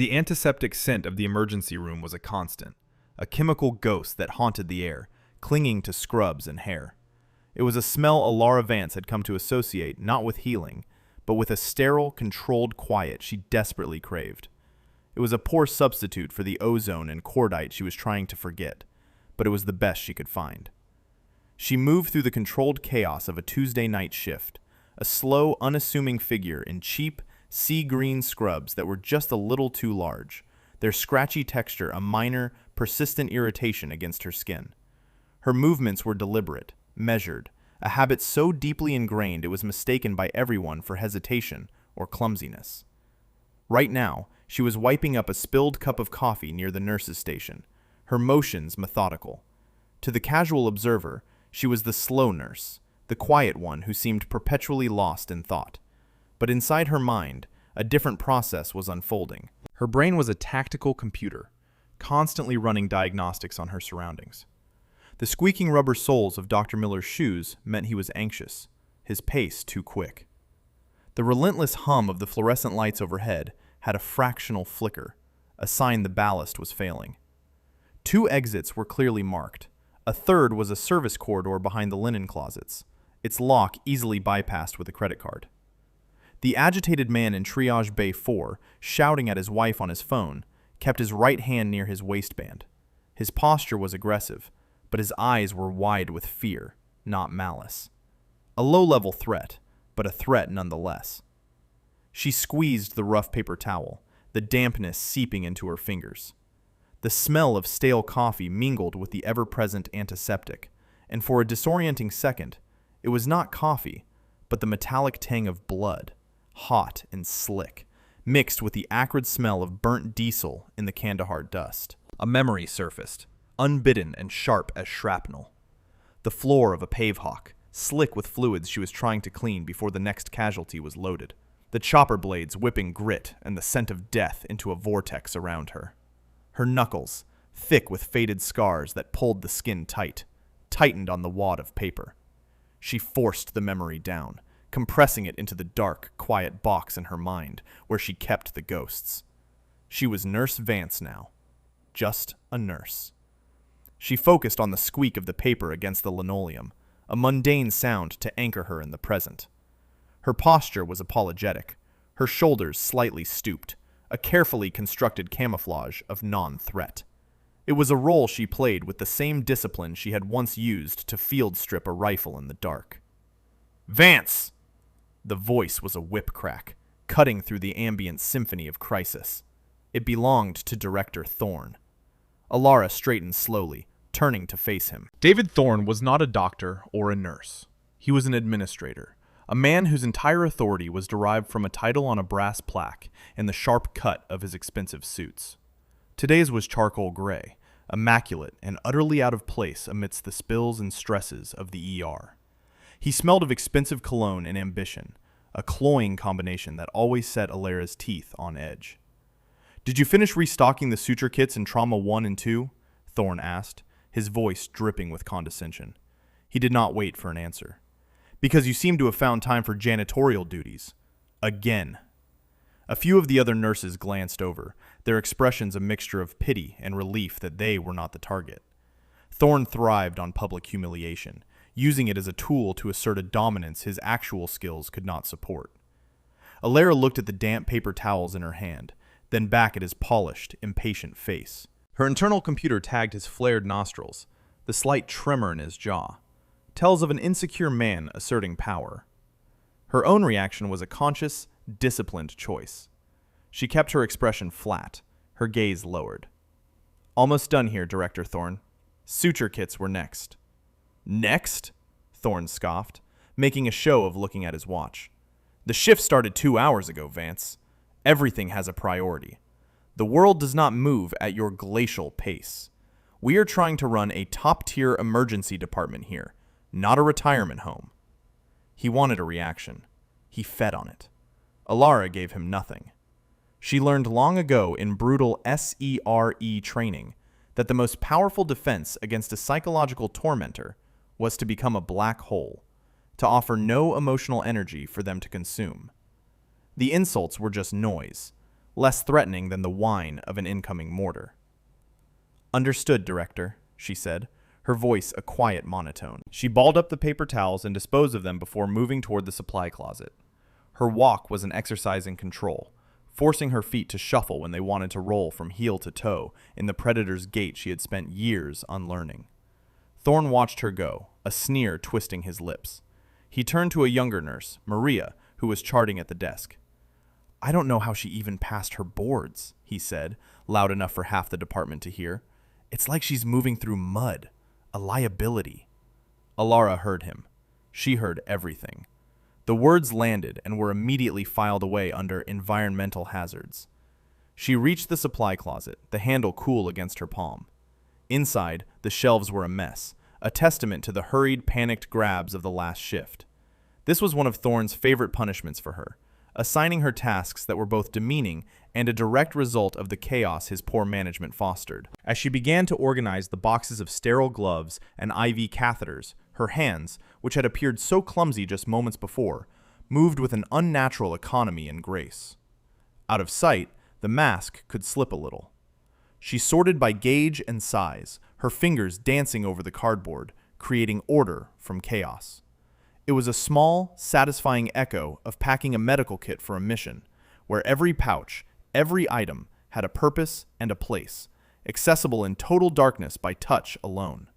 The antiseptic scent of the emergency room was a constant, a chemical ghost that haunted the air, clinging to scrubs and hair. It was a smell Alara Vance had come to associate not with healing, but with a sterile, controlled quiet she desperately craved. It was a poor substitute for the ozone and cordite she was trying to forget, but it was the best she could find. She moved through the controlled chaos of a Tuesday night shift, a slow, unassuming figure in cheap, sea-green scrubs that were just a little too large, their scratchy texture a minor, persistent irritation against her skin. Her movements were deliberate, measured, a habit so deeply ingrained it was mistaken by everyone for hesitation or clumsiness. Right now, she was wiping up a spilled cup of coffee near the nurse's station, her motions methodical. To the casual observer, she was the slow nurse, the quiet one who seemed perpetually lost in thought. But inside her mind, a different process was unfolding. Her brain was a tactical computer, constantly running diagnostics on her surroundings. The squeaking rubber soles of Dr. Miller's shoes meant he was anxious, his pace too quick. The relentless hum of the fluorescent lights overhead had a fractional flicker, a sign the ballast was failing. 2 exits were clearly marked. A third was a service corridor behind the linen closets, its lock easily bypassed with a credit card. The agitated man in Triage Bay 4, shouting at his wife on his phone, kept his right hand near his waistband. His posture was aggressive, but his eyes were wide with fear, not malice. A low-level threat, but a threat nonetheless. She squeezed the rough paper towel, the dampness seeping into her fingers. The smell of stale coffee mingled with the ever-present antiseptic, and for a disorienting second, it was not coffee, but the metallic tang of blood, hot and slick, mixed with the acrid smell of burnt diesel in the Kandahar dust. A memory surfaced, unbidden and sharp as shrapnel. The floor of a pavehawk, slick with fluids she was trying to clean before the next casualty was loaded. The chopper blades whipping grit and the scent of death into a vortex around her. Her knuckles, thick with faded scars that pulled the skin tight, tightened on the wad of paper. She forced the memory down, compressing it into the dark, quiet box in her mind where she kept the ghosts. She was Nurse Vance now. Just a nurse. She focused on the squeak of the paper against the linoleum, a mundane sound to anchor her in the present. Her posture was apologetic, her shoulders slightly stooped, a carefully constructed camouflage of non-threat. It was a role she played with the same discipline she had once used to field strip a rifle in the dark. "Vance!" The voice was a whip crack, cutting through the ambient symphony of crisis. It belonged to Director Thorne. Alara straightened slowly, turning to face him. David Thorne was not a doctor or a nurse. He was an administrator, a man whose entire authority was derived from a title on a brass plaque and the sharp cut of his expensive suits. Today's was charcoal gray, immaculate and utterly out of place amidst the spills and stresses of the ER. He smelled of expensive cologne and ambition, a cloying combination that always set Alara's teeth on edge. "Did you finish restocking the suture kits in Trauma 1 and 2? Thorne asked, his voice dripping with condescension. He did not wait for an answer. "Because you seem to have found time for janitorial duties. Again." A few of the other nurses glanced over, their expressions a mixture of pity and relief that they were not the target. Thorne thrived on public humiliation, using it as a tool to assert a dominance his actual skills could not support. Alara looked at the damp paper towels in her hand, then back at his polished, impatient face. Her internal computer tagged his flared nostrils, the slight tremor in his jaw. Tells of an insecure man asserting power. Her own reaction was a conscious, disciplined choice. She kept her expression flat, her gaze lowered. "Almost done here, Director Thorne. Suture kits were next." "Next?" Thorne scoffed, making a show of looking at his watch. "The shift started 2 hours ago, Vance. Everything has a priority. The world does not move at your glacial pace. We are trying to run a top-tier emergency department here, not a retirement home." He wanted a reaction. He fed on it. Alara gave him nothing. She learned long ago in brutal SERE training that the most powerful defense against a psychological tormentor was to become a black hole, to offer no emotional energy for them to consume. The insults were just noise, less threatening than the whine of an incoming mortar. "Understood, Director," she said, her voice a quiet monotone. She balled up the paper towels and disposed of them before moving toward the supply closet. Her walk was an exercise in control, forcing her feet to shuffle when they wanted to roll from heel to toe in the predator's gait she had spent years unlearning. Thorne watched her go, a sneer twisting his lips. He turned to a younger nurse, Maria, who was charting at the desk. "I don't know how she even passed her boards," he said, loud enough for half the department to hear. "It's like she's moving through mud. A liability." Alara heard him. She heard everything. The words landed and were immediately filed away under environmental hazards. She reached the supply closet, the handle cool against her palm. Inside, the shelves were a mess, a testament to the hurried, panicked grabs of the last shift. This was one of Thorne's favorite punishments for her, assigning her tasks that were both demeaning and a direct result of the chaos his poor management fostered. As she began to organize the boxes of sterile gloves and IV catheters, her hands, which had appeared so clumsy just moments before, moved with an unnatural economy and grace. Out of sight, the mask could slip a little. She sorted by gauge and size, her fingers dancing over the cardboard, creating order from chaos. It was a small, satisfying echo of packing a medical kit for a mission, where every pouch, every item, had a purpose and a place, accessible in total darkness by touch alone.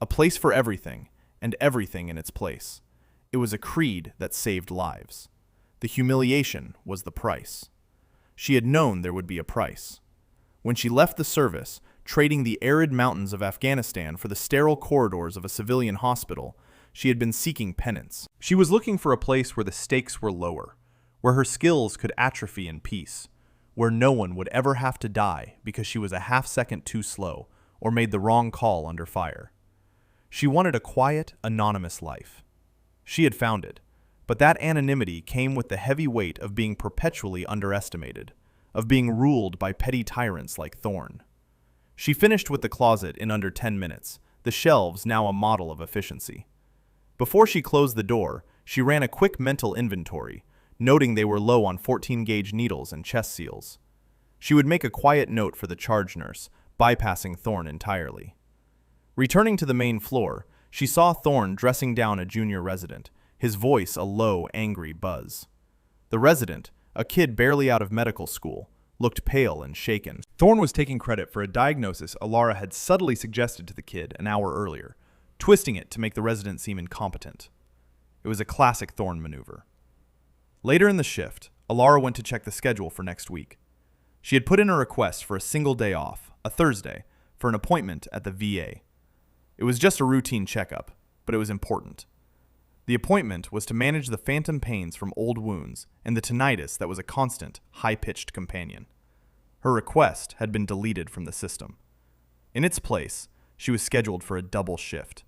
A place for everything, and everything in its place. It was a creed that saved lives. The humiliation was the price. She had known there would be a price. When she left the service, trading the arid mountains of Afghanistan for the sterile corridors of a civilian hospital, she had been seeking penance. She was looking for a place where the stakes were lower, where her skills could atrophy in peace, where no one would ever have to die because she was a half-second too slow or made the wrong call under fire. She wanted a quiet, anonymous life. She had found it, but that anonymity came with the heavy weight of being perpetually underestimated, of being ruled by petty tyrants like Thorne. She finished with the closet in under 10 minutes, the shelves now a model of efficiency. Before she closed the door, she ran a quick mental inventory, noting they were low on 14-gauge needles and chest seals. She would make a quiet note for the charge nurse, bypassing Thorne entirely. Returning to the main floor, she saw Thorne dressing down a junior resident, his voice a low, angry buzz. The resident, a kid barely out of medical school, looked pale and shaken. Thorne was taking credit for a diagnosis Alara had subtly suggested to the kid an hour earlier, twisting it to make the resident seem incompetent. It was a classic Thorne maneuver. Later in the shift, Alara went to check the schedule for next week. She had put in a request for a single day off, a Thursday, for an appointment at the VA. It was just a routine checkup, but it was important. The appointment was to manage the phantom pains from old wounds and the tinnitus that was a constant, high-pitched companion. Her request had been deleted from the system. In its place, she was scheduled for a double shift.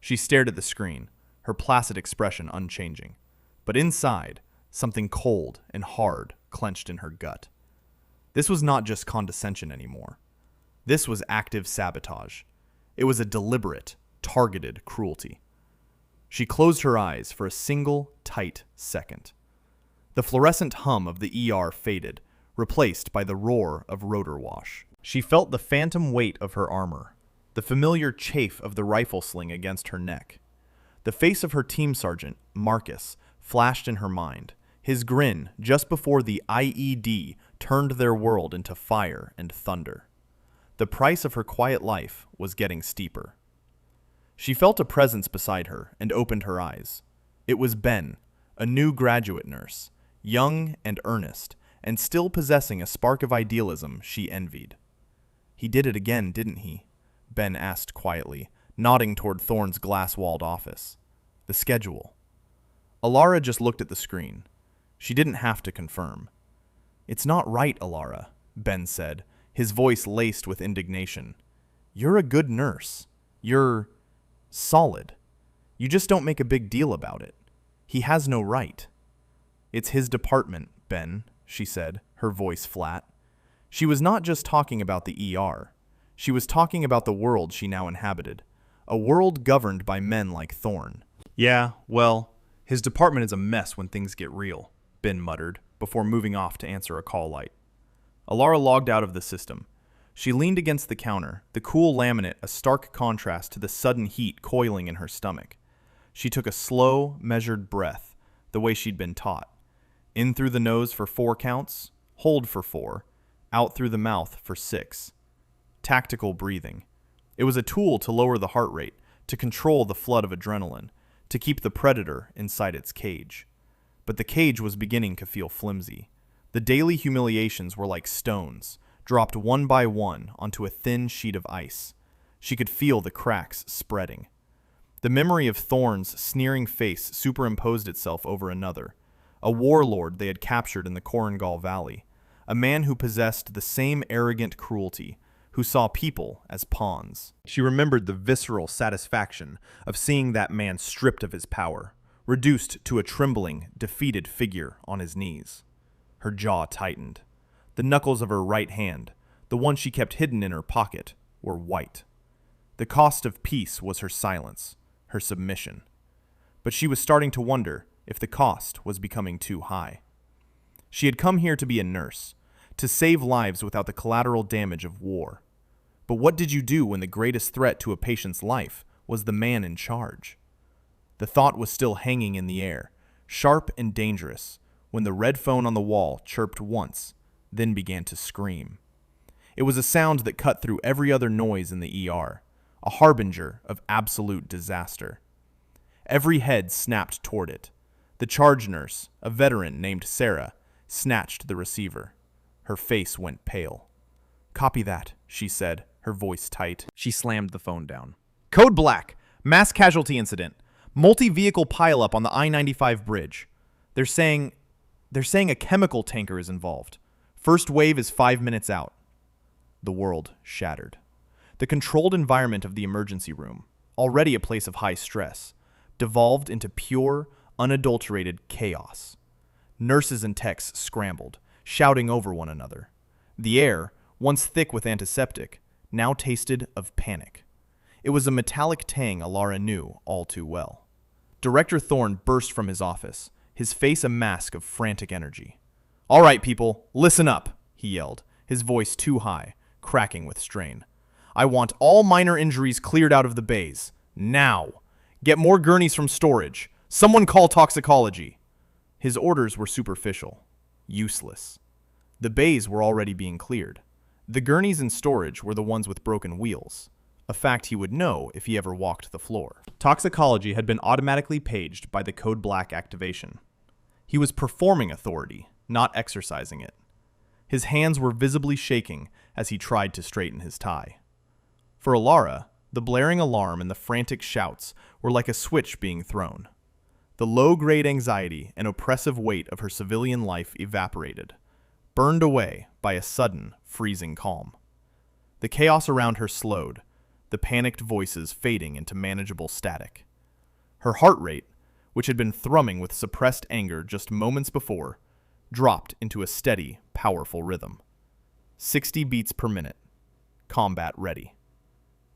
She stared at the screen, her placid expression unchanging. But inside, something cold and hard clenched in her gut. This was not just condescension anymore. This was active sabotage. It was a deliberate, targeted cruelty. She closed her eyes for a single, tight second. The fluorescent hum of the ER faded, replaced by the roar of rotor wash. She felt the phantom weight of her armor, the familiar chafe of the rifle sling against her neck. The face of her team sergeant, Marcus, flashed in her mind, his grin just before the IED turned their world into fire and thunder. The price of her quiet life was getting steeper. She felt a presence beside her and opened her eyes. It was Ben, a new graduate nurse, young and earnest, and still possessing a spark of idealism she envied. "He did it again, didn't he?" Ben asked quietly, nodding toward Thorne's glass-walled office. "The schedule." Alara just looked at the screen. She didn't have to confirm. "It's not right, Alara," Ben said, his voice laced with indignation. "You're a good nurse. You're solid. You just don't make a big deal about it. He has no right." "It's his department, Ben," she said, her voice flat. She was not just talking about the ER. She was talking about the world she now inhabited, a world governed by men like Thorne. "Yeah, well, his department is a mess when things get real," Ben muttered, before moving off to answer a call light. Alara logged out of the system. She leaned against the counter, the cool laminate a stark contrast to the sudden heat coiling in her stomach. She took a slow, measured breath, the way she'd been taught. In through the nose for 4 counts, hold for 4, out through the mouth for 6. Tactical breathing. It was a tool to lower the heart rate, to control the flood of adrenaline, to keep the predator inside its cage. But the cage was beginning to feel flimsy. The daily humiliations were like stones, dropped one by one onto a thin sheet of ice. She could feel the cracks spreading. The memory of Thorne's sneering face superimposed itself over another, a warlord they had captured in the Korengal Valley, a man who possessed the same arrogant cruelty, who saw people as pawns. She remembered the visceral satisfaction of seeing that man stripped of his power, reduced to a trembling, defeated figure on his knees. Her jaw tightened. The knuckles of her right hand, the one she kept hidden in her pocket, were white. The cost of peace was her silence, her submission. But she was starting to wonder if the cost was becoming too high. She had come here to be a nurse, to save lives without the collateral damage of war. But what did you do when the greatest threat to a patient's life was the man in charge? The thought was still hanging in the air, sharp and dangerous, when the red phone on the wall chirped once, then began to scream. It was a sound that cut through every other noise in the ER, a harbinger of absolute disaster. Every head snapped toward it. The charge nurse, a veteran named Sarah, snatched the receiver. Her face went pale. "Copy that," she said, her voice tight. She slammed the phone down. "Code Black, mass casualty incident. Multi-vehicle pileup on the I-95 bridge. They're saying a chemical tanker is involved. First wave is 5 minutes out." The world shattered. The controlled environment of the emergency room, already a place of high stress, devolved into pure, unadulterated chaos. Nurses and techs scrambled, shouting over one another. The air, once thick with antiseptic, now tasted of panic. It was a metallic tang Alara knew all too well. Director Thorne burst from his office, his face a mask of frantic energy. "All right, people, listen up," he yelled, his voice too high, cracking with strain. "I want all minor injuries cleared out of the bays. Now! Get more gurneys from storage. Someone call toxicology." His orders were superficial, useless. The bays were already being cleared. The gurneys in storage were the ones with broken wheels, a fact he would know if he ever walked the floor. Toxicology had been automatically paged by the Code Black activation. He was performing authority, not exercising it. His hands were visibly shaking as he tried to straighten his tie. For Alara, the blaring alarm and the frantic shouts were like a switch being thrown. The low-grade anxiety and oppressive weight of her civilian life evaporated, burned away by a sudden, freezing calm. The chaos around her slowed, the panicked voices fading into manageable static. Her heart rate, which had been thrumming with suppressed anger just moments before, dropped into a steady, powerful rhythm. 60 beats per minute. Combat ready.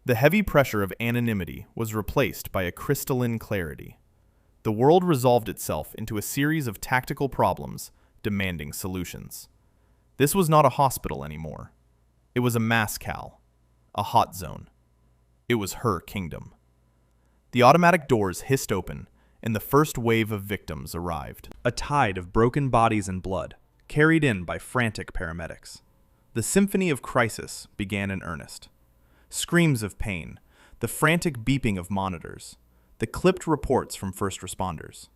The heavy pressure of anonymity was replaced by a crystalline clarity. The world resolved itself into a series of tactical problems demanding solutions. This was not a hospital anymore. It was a mass cal, a hot zone. It was her kingdom. The automatic doors hissed open, and the first wave of victims arrived. A tide of broken bodies and blood, carried in by frantic paramedics. The symphony of crisis began in earnest. Screams of pain, the frantic beeping of monitors, the clipped reports from first responders.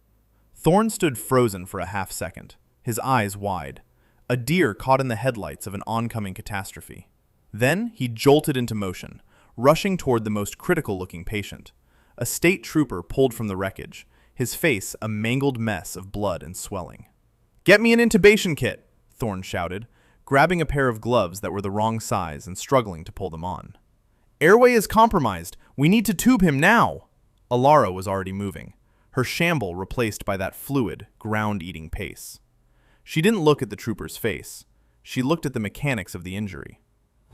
Thorne stood frozen for a half second, his eyes wide, a deer caught in the headlights of an oncoming catastrophe. Then he jolted into motion, rushing toward the most critical-looking patient. A state trooper pulled from the wreckage, his face a mangled mess of blood and swelling. "Get me an intubation kit," Thorne shouted, grabbing a pair of gloves that were the wrong size and struggling to pull them on. "Airway is compromised. We need to tube him now." Alara was already moving, her shamble replaced by that fluid, ground-eating pace. She didn't look at the trooper's face. She looked at the mechanics of the injury.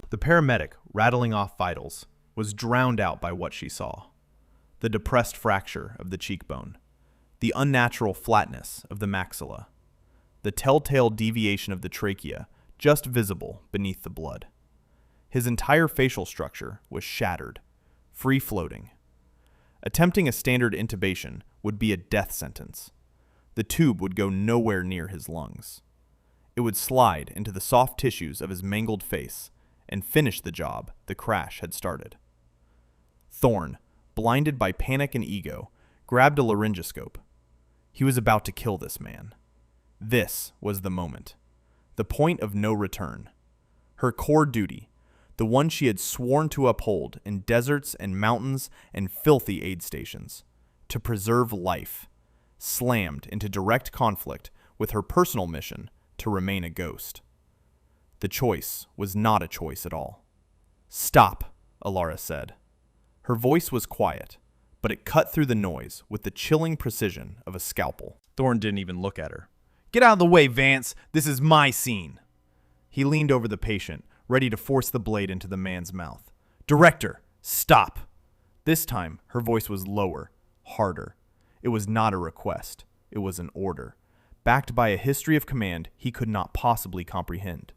The paramedic, rattling off vitals, was drowned out by what she saw. The depressed fracture of the cheekbone, the unnatural flatness of the maxilla, the telltale deviation of the trachea just visible beneath the blood. His entire facial structure was shattered, free-floating. Attempting a standard intubation would be a death sentence. The tube would go nowhere near his lungs. It would slide into the soft tissues of his mangled face and finish the job the crash had started. Thorne, blinded by panic and ego, grabbed a laryngoscope. He was about to kill this man. This was the moment. The point of no return. Her core duty, the one she had sworn to uphold in deserts and mountains and filthy aid stations, to preserve life, slammed into direct conflict with her personal mission to remain a ghost. The choice was not a choice at all. "Stop," Alara said. Her voice was quiet, but it cut through the noise with the chilling precision of a scalpel. Thorne didn't even look at her. "Get out of the way, Vance! This is my scene!" He leaned over the patient, ready to force the blade into the man's mouth. "Director, stop!" This time, her voice was lower, harder. It was not a request. It was an order, backed by a history of command he could not possibly comprehend.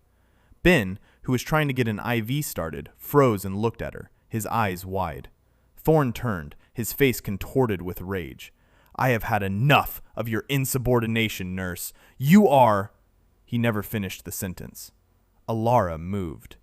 Ben, who was trying to get an IV started, froze and looked at her, his eyes wide. Thorne turned, his face contorted with rage. "I have had enough of your insubordination, nurse. You are—" He never finished the sentence. Alara moved.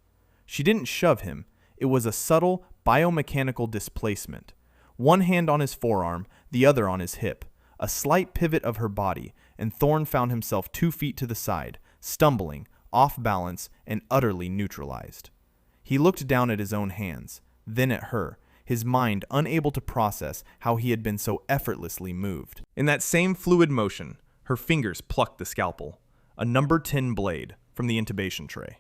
She didn't shove him. It was a subtle, biomechanical displacement. One hand on his forearm, the other on his hip. A slight pivot of her body, and Thorne found himself 2 feet to the side, stumbling, off balance, and utterly neutralized. He looked down at his own hands, then at her, his mind unable to process how he had been so effortlessly moved. In that same fluid motion, her fingers plucked the scalpel, a number 10 blade, from the intubation tray.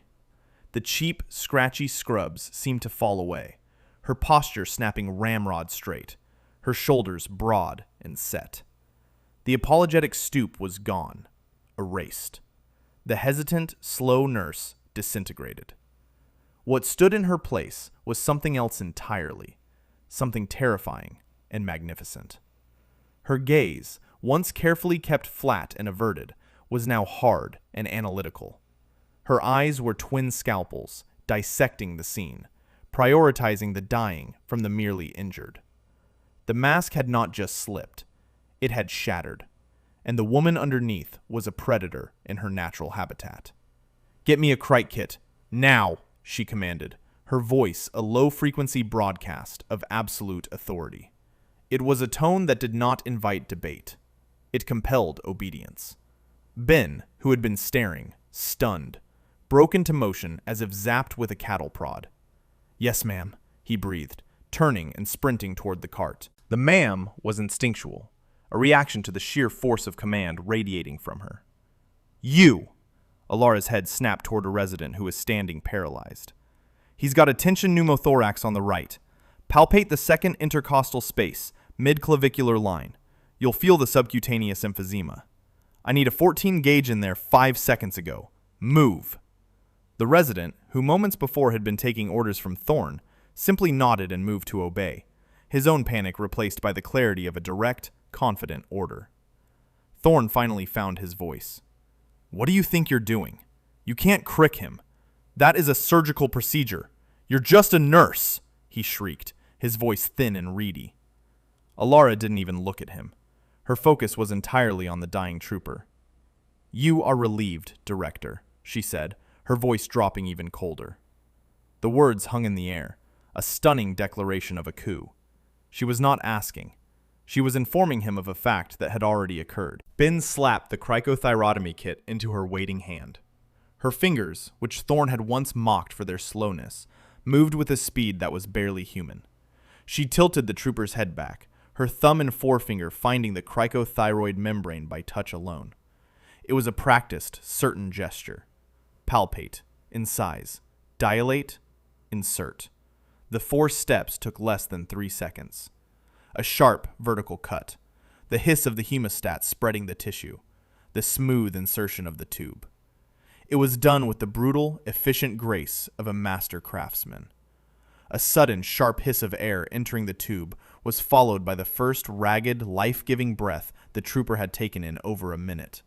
The cheap, scratchy scrubs seemed to fall away, her posture snapping ramrod straight, her shoulders broad and set. The apologetic stoop was gone, erased. The hesitant, slow nurse disintegrated. What stood in her place was something else entirely, something terrifying and magnificent. Her gaze, once carefully kept flat and averted, was now hard and analytical. Her eyes were twin scalpels, dissecting the scene, prioritizing the dying from the merely injured. The mask had not just slipped, it had shattered, and the woman underneath was a predator in her natural habitat. "Get me a crite kit, now," she commanded, her voice a low-frequency broadcast of absolute authority. It was a tone that did not invite debate. It compelled obedience. Ben, who had been staring, stunned, broke into motion as if zapped with a cattle prod. "Yes, ma'am," he breathed, turning and sprinting toward the cart. The ma'am was instinctual, a reaction to the sheer force of command radiating from her. "You!" Alara's head snapped toward a resident who was standing paralyzed. "He's got a tension pneumothorax on the right. Palpate the second intercostal space, mid-clavicular line. You'll feel the subcutaneous emphysema. I need a 14 gauge in there 5 seconds ago. Move!" The resident, who moments before had been taking orders from Thorne, simply nodded and moved to obey, his own panic replaced by the clarity of a direct, confident order. Thorne finally found his voice. "What do you think you're doing? You can't crick him. That is a surgical procedure. You're just a nurse," he shrieked, his voice thin and reedy. Alara didn't even look at him. Her focus was entirely on the dying trooper. "You are relieved, Director," she said, her voice dropping even colder. The words hung in the air, a stunning declaration of a coup. She was not asking. She was informing him of a fact that had already occurred. Ben slapped the cricothyrotomy kit into her waiting hand. Her fingers, which Thorne had once mocked for their slowness, moved with a speed that was barely human. She tilted the trooper's head back, her thumb and forefinger finding the cricothyroid membrane by touch alone. It was a practiced, certain gesture. Palpate, incise, dilate, insert. The 4 steps took less than 3 seconds. A sharp, vertical cut, the hiss of the hemostat spreading the tissue, the smooth insertion of the tube. It was done with the brutal, efficient grace of a master craftsman. A sudden, sharp hiss of air entering the tube was followed by the first ragged, life-giving breath the trooper had taken in over a minute.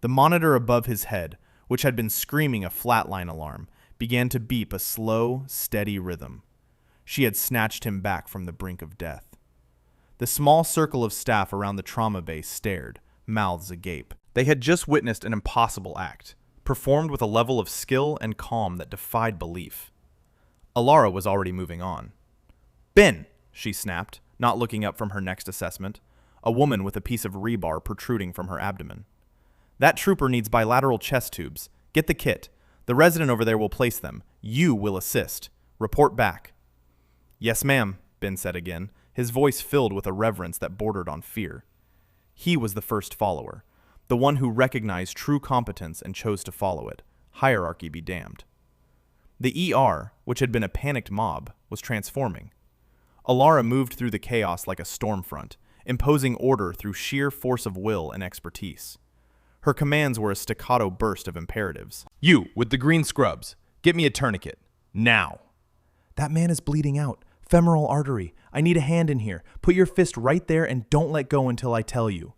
The monitor above his head, which had been screaming a flatline alarm, began to beep a slow, steady rhythm. She had snatched him back from the brink of death. The small circle of staff around the trauma base stared, mouths agape. They had just witnessed an impossible act, performed with a level of skill and calm that defied belief. Alara was already moving on. "Ben!" she snapped, not looking up from her next assessment, a woman with a piece of rebar protruding from her abdomen. "That trooper needs bilateral chest tubes. Get the kit. The resident over there will place them. You will assist. Report back." "Yes, ma'am," Ben said again, his voice filled with a reverence that bordered on fear. He was the first follower, the one who recognized true competence and chose to follow it. Hierarchy be damned. The ER, which had been a panicked mob, was transforming. Alara moved through the chaos like a storm front, imposing order through sheer force of will and expertise. Her commands were a staccato burst of imperatives. "You, with the green scrubs, get me a tourniquet. Now." "That man is bleeding out. Femoral artery. I need a hand in here. Put your fist right there and don't let go until I tell you."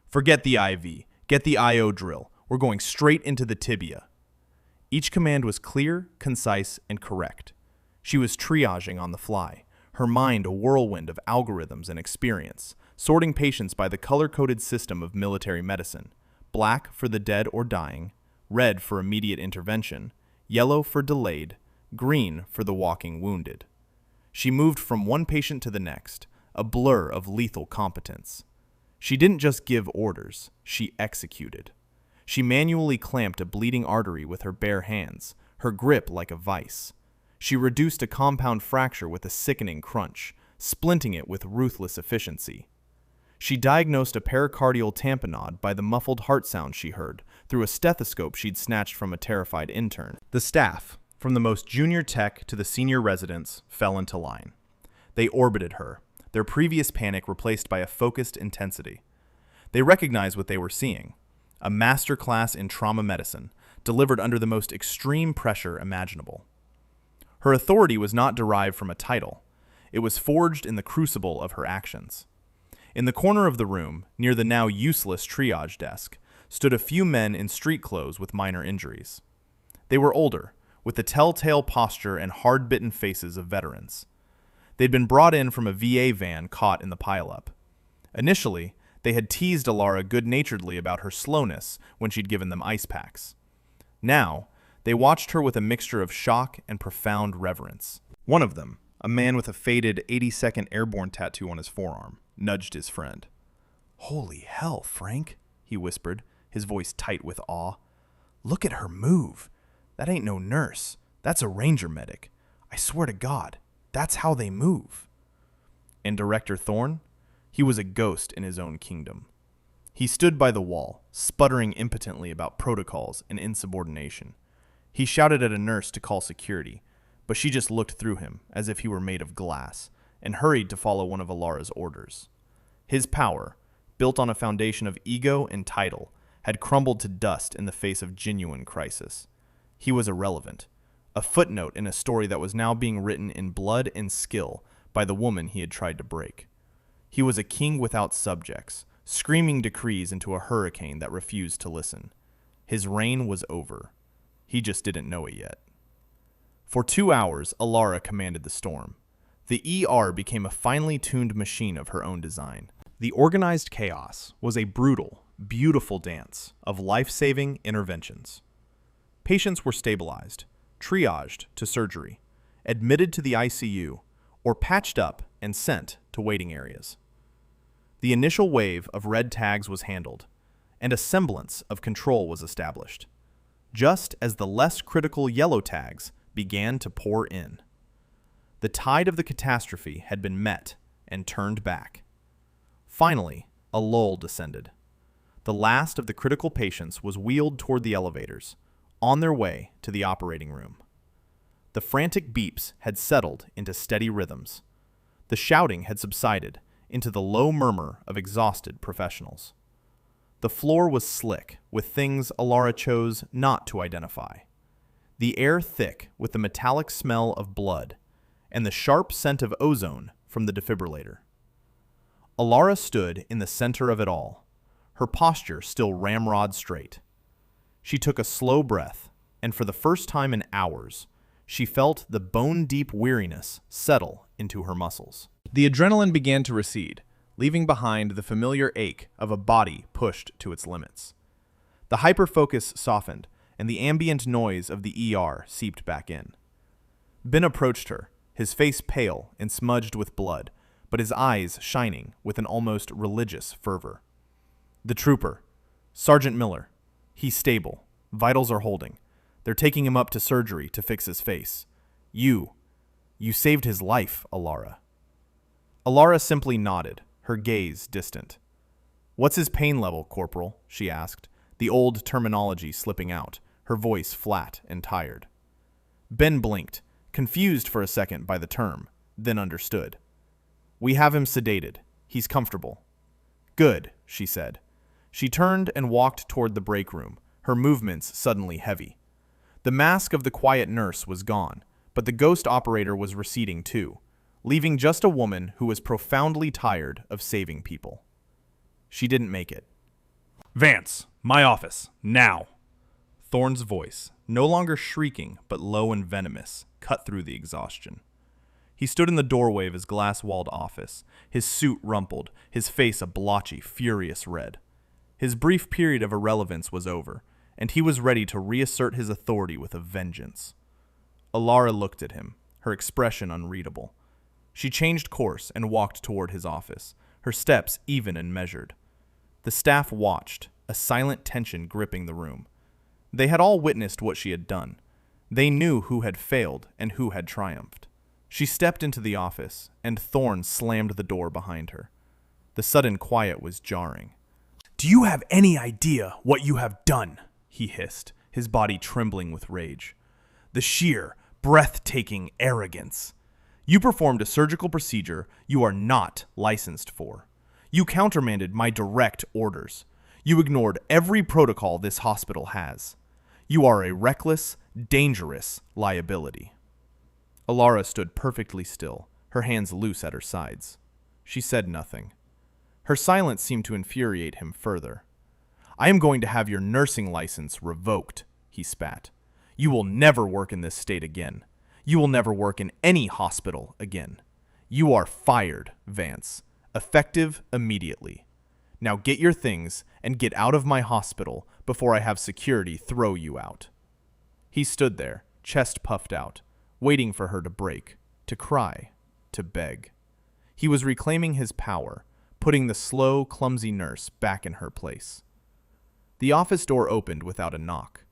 "Forget the IV. Get the IO drill. We're going straight into the tibia." Each command was clear, concise, and correct. She was triaging on the fly, her mind a whirlwind of algorithms and experience, sorting patients by the color-coded system of military medicine: black for the dead or dying, red for immediate intervention, yellow for delayed, green for the walking wounded. She moved from one patient to the next, a blur of lethal competence. She didn't just give orders, she executed. She manually clamped a bleeding artery with her bare hands, her grip like a vice. She reduced a compound fracture with a sickening crunch, splinting it with ruthless efficiency. She diagnosed a pericardial tamponade by the muffled heart sound she heard through a stethoscope she'd snatched from a terrified intern. The staff, from the most junior tech to the senior residents, fell into line. They orbited her, their previous panic replaced by a focused intensity. They recognized what they were seeing: a masterclass in trauma medicine, delivered under the most extreme pressure imaginable. Her authority was not derived from a title. It was forged in the crucible of her actions. In the corner of the room, near the now useless triage desk, stood a few men in street clothes with minor injuries. They were older, with the telltale posture and hard-bitten faces of veterans. They'd been brought in from a VA van caught in the pileup. Initially, they had teased Alara good-naturedly about her slowness when she'd given them ice packs. Now, they watched her with a mixture of shock and profound reverence. One of them, a man with a faded 82nd Airborne tattoo on his forearm, nudged his friend. "Holy hell, Frank," he whispered, his voice tight with awe. "Look at her move. That ain't no nurse. That's a ranger medic. I swear to God, that's how they move." And Director Thorne? He was a ghost in his own kingdom. He stood by the wall, sputtering impotently about protocols and insubordination. He shouted at a nurse to call security, but she just looked through him as if he were made of glass and hurried to follow one of Alara's orders. His power, built on a foundation of ego and title, had crumbled to dust in the face of genuine crisis. He was irrelevant, a footnote in a story that was now being written in blood and skill by the woman he had tried to break. He was a king without subjects, screaming decrees into a hurricane that refused to listen. His reign was over. He just didn't know it yet. For 2 hours, Alara commanded the storm. The ER became a finely tuned machine of her own design. The organized chaos was a brutal, beautiful dance of life-saving interventions. Patients were stabilized, triaged to surgery, admitted to the ICU, or patched up and sent to waiting areas. The initial wave of red tags was handled, and a semblance of control was established, just as the less critical yellow tags began to pour in. The tide of the catastrophe had been met and turned back. Finally, a lull descended. The last of the critical patients was wheeled toward the elevators, on their way to the operating room. The frantic beeps had settled into steady rhythms. The shouting had subsided into the low murmur of exhausted professionals. The floor was slick with things Alara chose not to identify. The air thick with the metallic smell of blood and the sharp scent of ozone from the defibrillator. Alara stood in the center of it all, her posture still ramrod straight. She took a slow breath, and for the first time in hours, she felt the bone-deep weariness settle into her muscles. The adrenaline began to recede, leaving behind the familiar ache of a body pushed to its limits. The hyperfocus softened, and the ambient noise of the ER seeped back in. Ben approached her, his face pale and smudged with blood, but his eyes shining with an almost religious fervor. "The trooper, Sergeant Miller. He's stable. Vitals are holding. They're taking him up to surgery to fix his face. You saved his life, Alara." Alara simply nodded, her gaze distant. "What's his pain level, Corporal?" she asked, the old terminology slipping out, her voice flat and tired. Ben blinked, confused for a second by the term, then understood. "We have him sedated. He's comfortable." "Good," she said. She turned and walked toward the break room, her movements suddenly heavy. The mask of the quiet nurse was gone, but the ghost operator was receding too, leaving just a woman who was profoundly tired of saving people. She didn't make it. "Vance, my office, now!" Thorne's voice, no longer shrieking but low and venomous, cut through the exhaustion. He stood in the doorway of his glass-walled office, his suit rumpled, his face a blotchy, furious red. His brief period of irrelevance was over, and he was ready to reassert his authority with a vengeance. Alara looked at him, her expression unreadable. She changed course and walked toward his office, her steps even and measured. The staff watched, a silent tension gripping the room. They had all witnessed what she had done. They knew who had failed and who had triumphed. She stepped into the office, and Thorne slammed the door behind her. The sudden quiet was jarring. "Do you have any idea what you have done?" he hissed, his body trembling with rage. "The sheer, breathtaking arrogance. You performed a surgical procedure you are not licensed for. You countermanded my direct orders. You ignored every protocol this hospital has. You are a reckless, dangerous liability." Alara stood perfectly still, her hands loose at her sides. She said nothing. Her silence seemed to infuriate him further. "I am going to have your nursing license revoked," he spat. "You will never work in this state again. You will never work in any hospital again. You are fired, Vance. Effective immediately. Now get your things and get out of my hospital before I have security throw you out." He stood there, chest puffed out, waiting for her to break, to cry, to beg. He was reclaiming his power, putting the slow, clumsy nurse back in her place. The office door opened without a knock.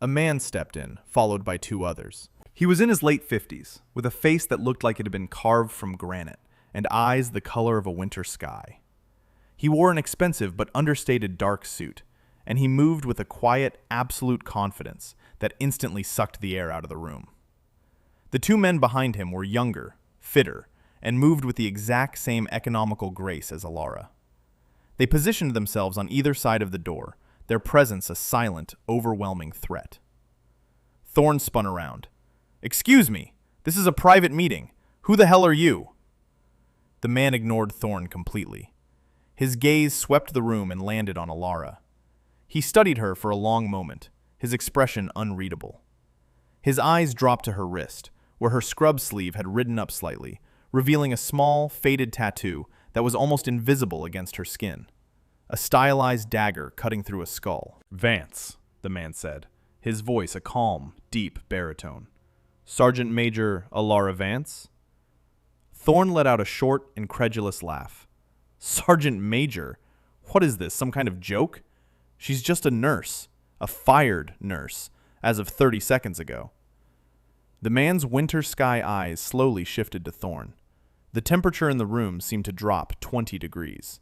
A man stepped in, followed by two others. He was in his late 50s, with a face that looked like it had been carved from granite, and eyes the color of a winter sky. He wore an expensive but understated dark suit, and he moved with a quiet, absolute confidence that instantly sucked the air out of the room. The two men behind him were younger, fitter, and moved with the exact same economical grace as Alara. They positioned themselves on either side of the door, their presence a silent, overwhelming threat. Thorne spun around. "Excuse me, this is a private meeting. Who the hell are you?" The man ignored Thorne completely. His gaze swept the room and landed on Alara. He studied her for a long moment, his expression unreadable. His eyes dropped to her wrist, where her scrub sleeve had ridden up slightly, revealing a small, faded tattoo that was almost invisible against her skin. A stylized dagger cutting through a skull. "Vance," the man said, his voice a calm, deep baritone. "Sergeant Major Alara Vance?" Thorne let out a short, incredulous laugh. "Sergeant Major? What is this, some kind of joke? She's just a nurse, a fired nurse, as of 30 seconds ago." The man's winter sky eyes slowly shifted to Thorne. The temperature in the room seemed to drop 20 degrees.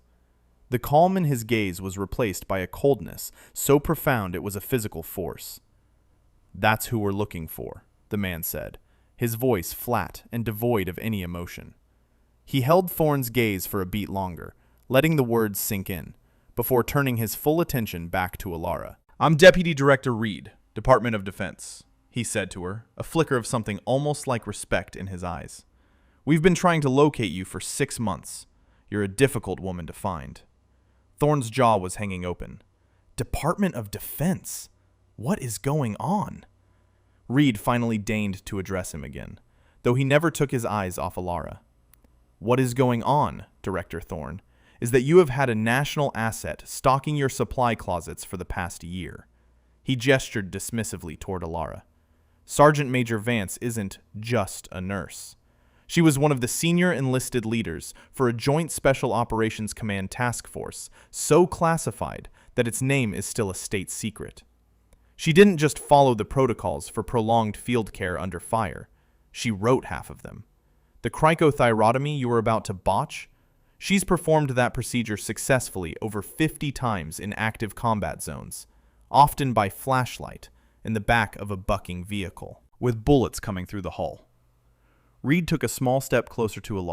The calm in his gaze was replaced by a coldness so profound it was a physical force. "That's who we're looking for," the man said, his voice flat and devoid of any emotion. He held Thorne's gaze for a beat longer, letting the words sink in, before turning his full attention back to Alara. "I'm Deputy Director Reed, Department of Defense," he said to her, a flicker of something almost like respect in his eyes. "We've been trying to locate you for 6 months. You're a difficult woman to find." Thorne's jaw was hanging open. "Department of Defense? What is going on? Reed finally deigned to address him again, though he never took his eyes off Alara. What is going on, Director Thorne, is that you have had a national asset stocking your supply closets for the past year. He gestured dismissively toward Alara. Sergeant Major Vance isn't just a nurse. She was one of the senior enlisted leaders for a Joint Special Operations Command task force so classified that its name is still a state secret. She didn't just follow the protocols for prolonged field care under fire. She wrote half of them. The cricothyrotomy you were about to botch? She's performed that procedure successfully over 50 times in active combat zones, often by flashlight in the back of a bucking vehicle, with bullets coming through the hull. Reed took a small step closer to Alara.